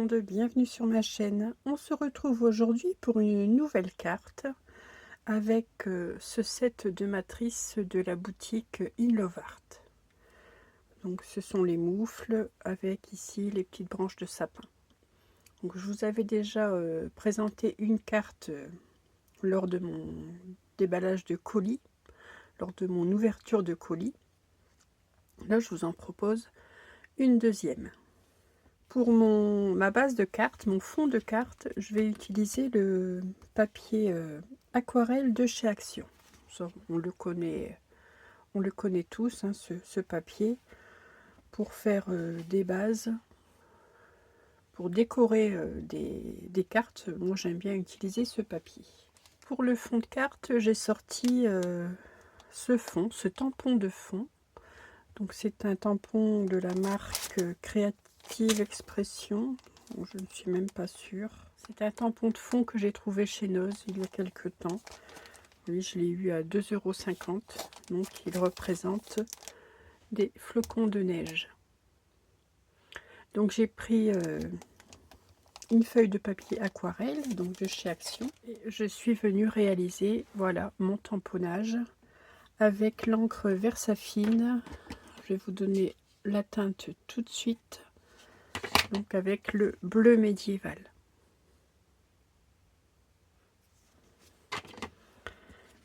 monde, bienvenue sur ma chaîne. On se retrouve aujourd'hui pour une nouvelle carte avec ce set de matrices de la boutique In Love Art. Donc ce sont les moufles avec ici les petites branches de sapin. Donc je vous avais déjà présenté une carte lors de mon déballage de colis, lors de mon ouverture de colis. Là je vous en propose une deuxième. Pour ma base de carte, mon fond de carte, je vais utiliser le papier aquarelle de chez Action. Ça, on le connaît tous, hein, ce papier, pour faire des bases, pour décorer des cartes. Moi, j'aime bien utiliser ce papier. Pour le fond de carte, j'ai sorti ce tampon de fond. Donc, c'est un tampon de la marque Creative Expression. Je ne suis même pas sûre. C'est un tampon de fond que j'ai trouvé chez Noz il y a quelques temps. Oui, je l'ai eu à 2,50 €. Donc il représente des flocons de neige. Donc j'ai pris une feuille de papier aquarelle, donc de chez Action. Et je suis venue réaliser, voilà, mon tamponnage avec l'encre Versafine. Je vais vous donner la teinte tout de suite. Donc avec le bleu médiéval.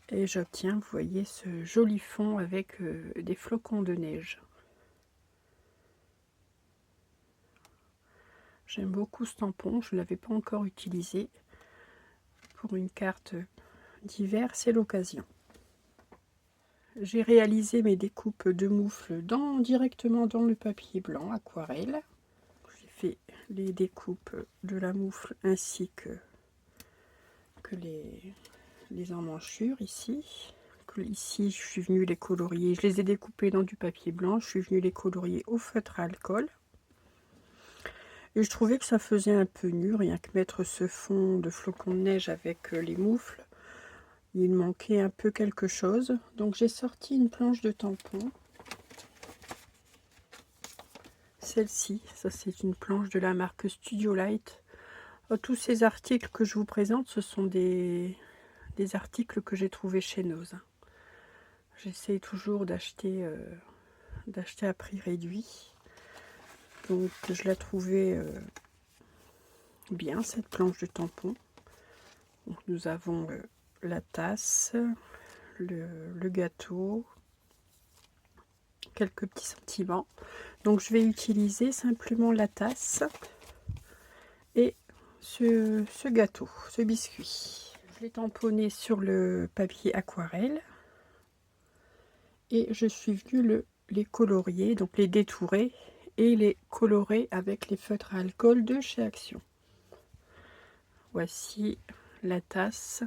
Et j'obtiens, vous voyez, ce joli fond avec des flocons de neige. J'aime beaucoup ce tampon, je ne l'avais pas encore utilisé. Pour une carte d'hiver, c'est l'occasion. J'ai réalisé mes découpes de moufles directement dans le papier blanc aquarelle. J'ai fait les découpes de la moufle ainsi que les emmanchure ici. Ici, je suis venue les colorier. Je les ai découpés dans du papier blanc. Je suis venue les colorier au feutre à alcool. Et je trouvais que ça faisait un peu nu, rien que mettre ce fond de flocons de neige avec les moufles. Il manquait un peu quelque chose. Donc j'ai sorti une planche de tampon. Celle-ci, ça c'est une planche de la marque Studio Light. Tous ces articles que je vous présente, ce sont des articles que j'ai trouvés chez Noz. J'essaye toujours d'acheter à prix réduit. Donc je la trouvais bien, cette planche de tampon. Donc, nous avons la tasse, le gâteau, quelques petits sentiments. Donc je vais utiliser simplement la tasse et ce gâteau, ce biscuit. Je l'ai tamponné sur le papier aquarelle et je suis venue les colorier, donc les détourer et les colorer avec les feutres à alcool de chez Action. Voici la tasse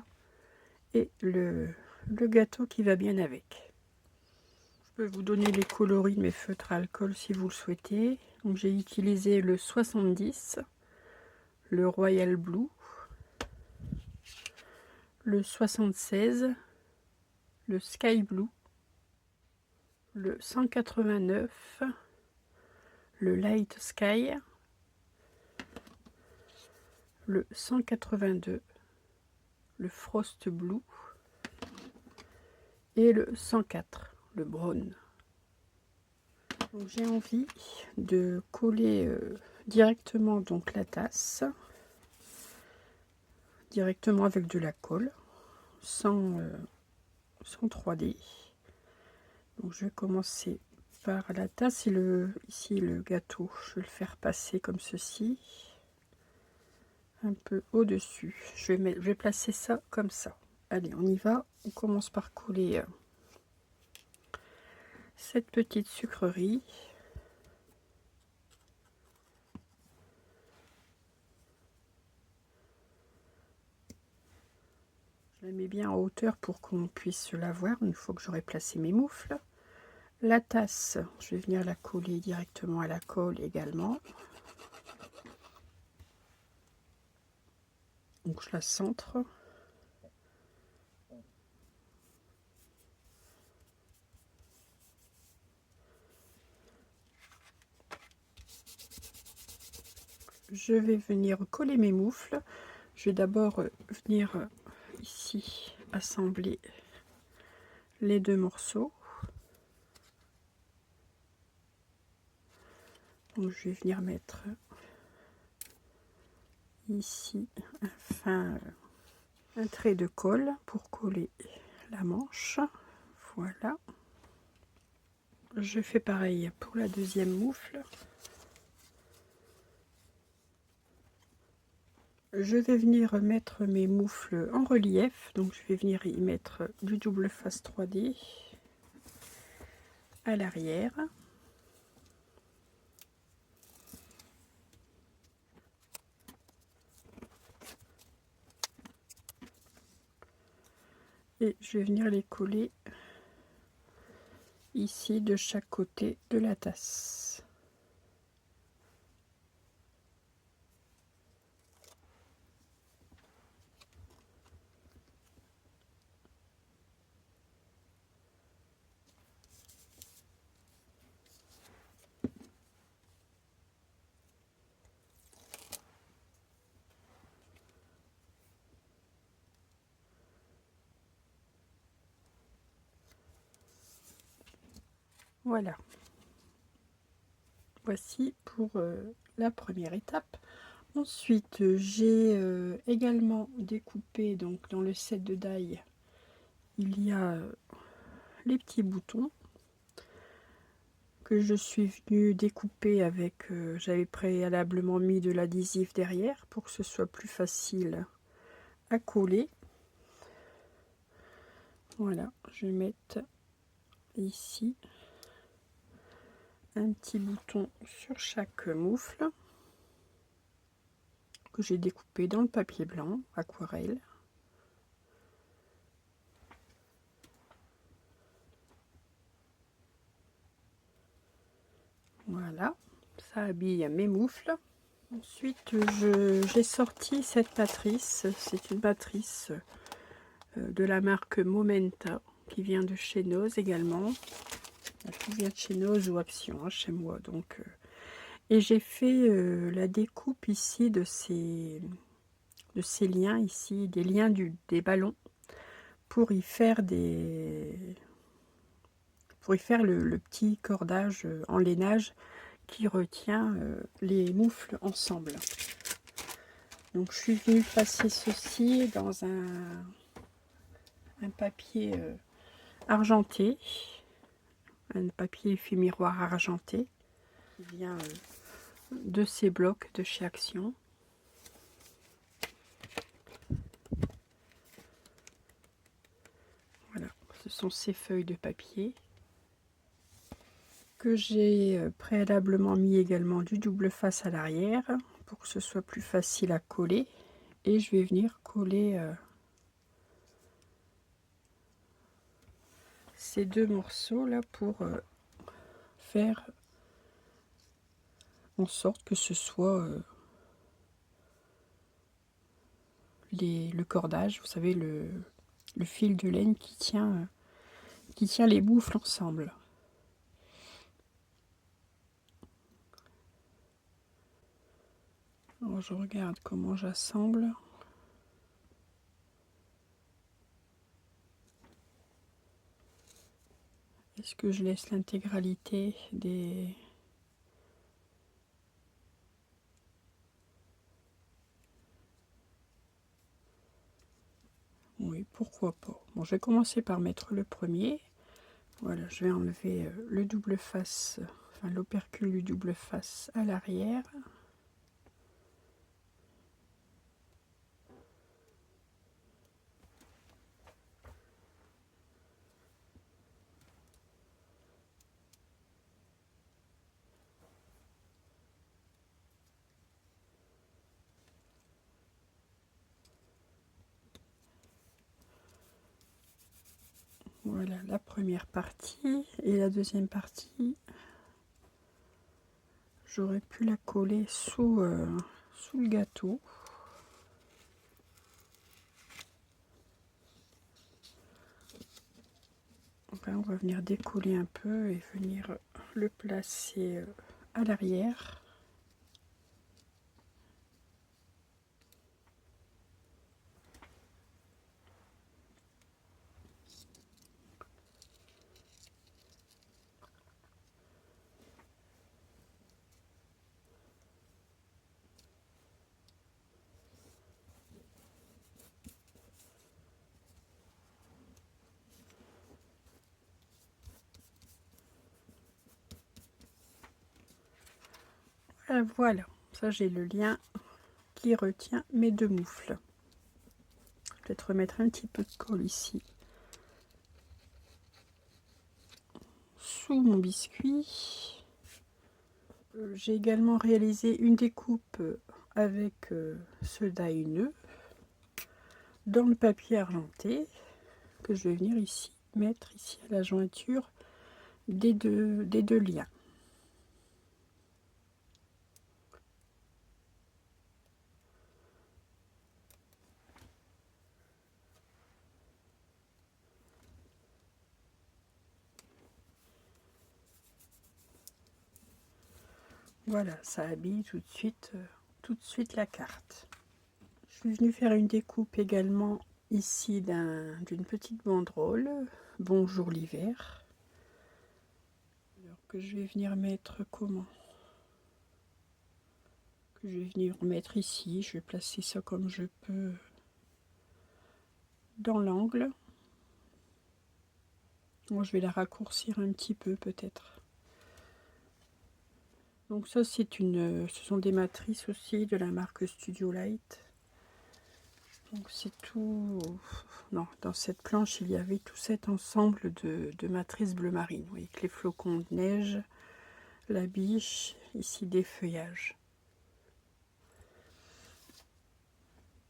et le gâteau qui va bien avec. Je peux vous donner les coloris de mes feutres à alcool si vous le souhaitez. Donc j'ai utilisé le 70, le Royal Blue, le 76, le Sky Blue, le 189, le Light Sky, le 182, le Frost Blue et le 104, le Brown. Donc j'ai envie de coller directement donc la tasse, directement avec de la colle, sans 3D. Donc je vais commencer par la tasse et ici le gâteau. Je vais le faire passer comme ceci, un peu au-dessus. Je vais placer ça comme ça. Allez, on y va. On commence par coller cette petite sucrerie. Je la mets bien en hauteur pour qu'on puisse la voir une fois que j'aurai placé mes moufles. La tasse, je vais venir la coller directement à la colle également. Donc je la centre. je vais venir coller mes moufles. Je vais d'abord venir ici assembler les deux morceaux. Donc je vais venir mettre ici un trait de colle pour coller la manche. Voilà. Je fais pareil pour la deuxième moufle. Je vais venir mettre mes moufles en relief, donc je vais venir y mettre du double face 3D à l'arrière. Et je vais venir les coller ici de chaque côté de la tasse. Voilà. Voici pour la première étape. Ensuite, j'ai également découpé, donc dans le set de die, il y a les petits boutons que je suis venue découper avec, j'avais préalablement mis de l'adhésif derrière pour que ce soit plus facile à coller. Voilà, je vais mettre ici un petit bouton sur chaque moufle que j'ai découpé dans le papier blanc aquarelle. Voilà, ça habille mes moufles. Ensuite, j'ai sorti cette matrice. C'est une matrice de la marque Momenta qui vient de chez Noz également. Tout vient de chez Noz ou Action, hein, chez moi. Donc, et j'ai fait la découpe ici de ces liens ici, des liens des ballons pour y faire le petit cordage en lainage qui retient les moufles ensemble. Donc je suis venue passer ceci dans un papier argenté, un papier effet-miroir argenté qui vient de ces blocs de chez Action. Voilà, ce sont ces feuilles de papier que j'ai préalablement mis également du double face à l'arrière pour que ce soit plus facile à coller, et je vais venir coller ces deux morceaux là pour faire en sorte que ce soit le cordage, vous savez, le fil de laine qui tient les moufles ensemble. Alors, je regarde comment j'assemble. Est-ce que je laisse l'intégralité des... Oui, pourquoi pas. Bon, je vais commencer par mettre le premier. Voilà, je vais enlever le double face, enfin l'opercule du double face à l'arrière. Voilà la première partie, et la deuxième partie, j'aurais pu la coller sous le gâteau. Donc là, on va venir décoller un peu et venir le placer à l'arrière. Voilà, ça j'ai le lien qui retient mes deux moufles. Je vais peut-être remettre un petit peu de colle ici sous mon biscuit. J'ai également réalisé une découpe avec ce die-nœud dans le papier argenté que je vais venir ici mettre ici à la jointure des deux liens. Voilà, ça habille tout de suite la carte. Je suis venue faire une découpe également ici d'une petite banderole. Bonjour l'hiver. Alors que je vais venir mettre comment? Que je vais venir mettre ici. Je vais placer ça comme je peux dans l'angle. Moi, je vais la raccourcir un petit peu peut-être. Donc ça, ce sont des matrices aussi de la marque Studio Light. Donc c'est tout. Non, dans cette planche, il y avait tout cet ensemble de matrices bleu marine. Vous voyez, avec les flocons de neige, la biche, ici des feuillages.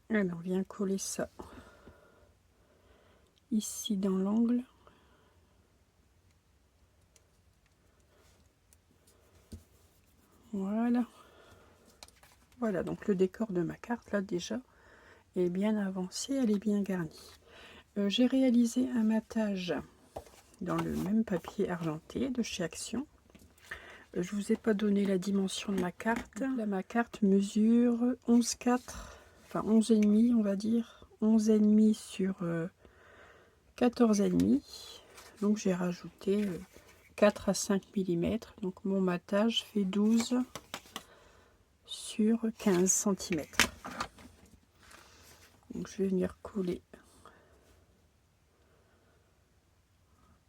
Alors, on vient coller ça ici dans l'angle. Voilà. Voilà, donc le décor de ma carte, là, déjà, est bien avancé, elle est bien garnie. J'ai réalisé un matage dans le même papier argenté de chez Action. Je vous ai pas donné la dimension de ma carte. Là, ma carte mesure 11,4, enfin 11,5 on va dire, 11,5 sur 14,5. Donc j'ai rajouté 4 à 5 mm. Donc mon matage fait 12 sur 15 cm. Donc je vais venir coller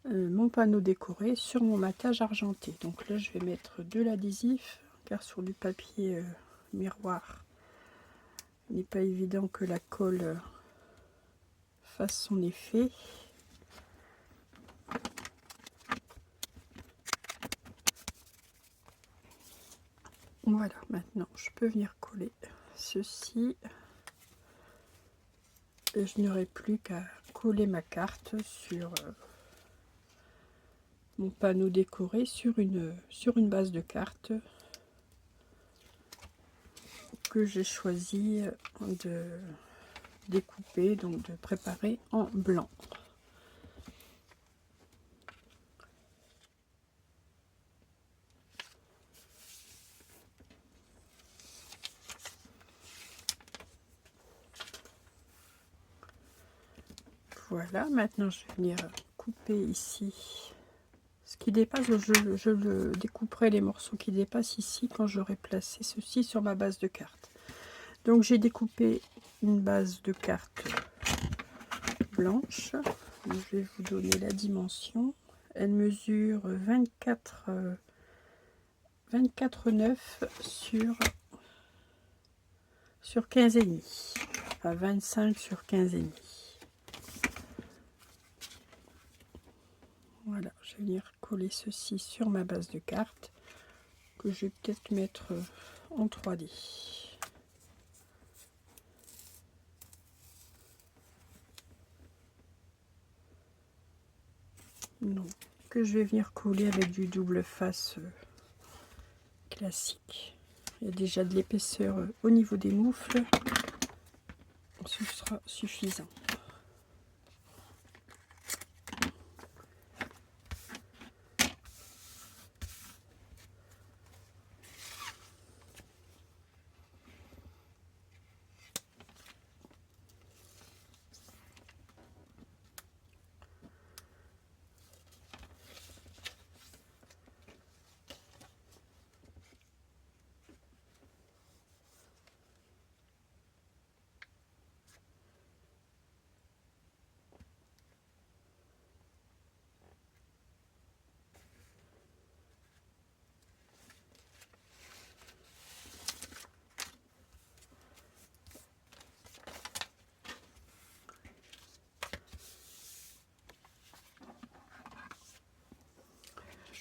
mon panneau décoré sur mon matage argenté. Donc là je vais mettre de l'adhésif car sur du papier miroir il n'est pas évident que la colle fasse son effet. Voilà, maintenant je peux venir coller ceci et je n'aurai plus qu'à coller ma carte sur mon panneau décoré sur une base de carte que j'ai choisi de découper, donc de préparer en blanc. Voilà, maintenant je vais venir couper ici ce qui dépasse. Je le découperai les morceaux qui dépassent ici quand j'aurai placé ceci sur ma base de carte. Donc j'ai découpé une base de carte blanche. Je vais vous donner la dimension. Elle mesure 24,9 sur 15,5. Enfin 25 sur 15,5. Voilà, je vais venir coller ceci sur ma base de carte que je vais peut-être mettre en 3D. Donc, que je vais venir coller avec du double face classique. Il y a déjà de l'épaisseur au niveau des moufles. Ce sera suffisant.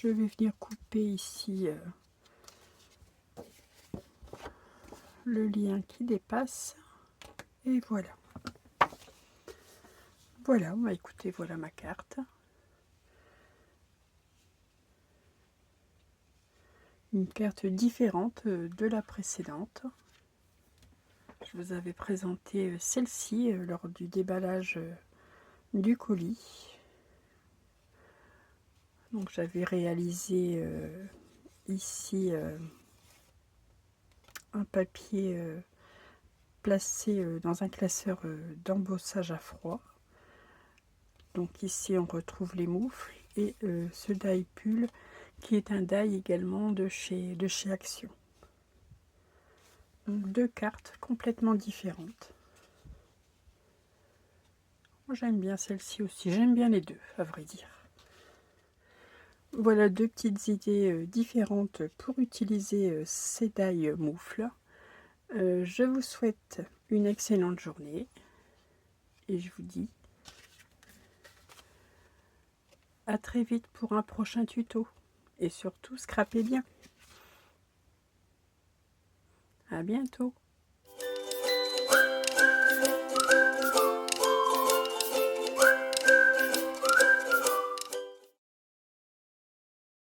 je vais venir couper ici le lien qui dépasse. Et voilà. Voilà, bah écoutez, voilà ma carte. Une carte différente de la précédente. Je vous avais présenté celle-ci lors du déballage du colis. Donc j'avais réalisé ici un papier placé dans un classeur d'embossage à froid. Donc ici on retrouve les moufles et ce die pull qui est un die également de chez Action. Donc deux cartes complètement différentes. Moi j'aime bien celle-ci aussi, j'aime bien les deux à vrai dire. Voilà deux petites idées différentes pour utiliser ces die moufles. Je vous souhaite une excellente journée et je vous dis à très vite pour un prochain tuto. Et surtout, scrapez bien. À bientôt.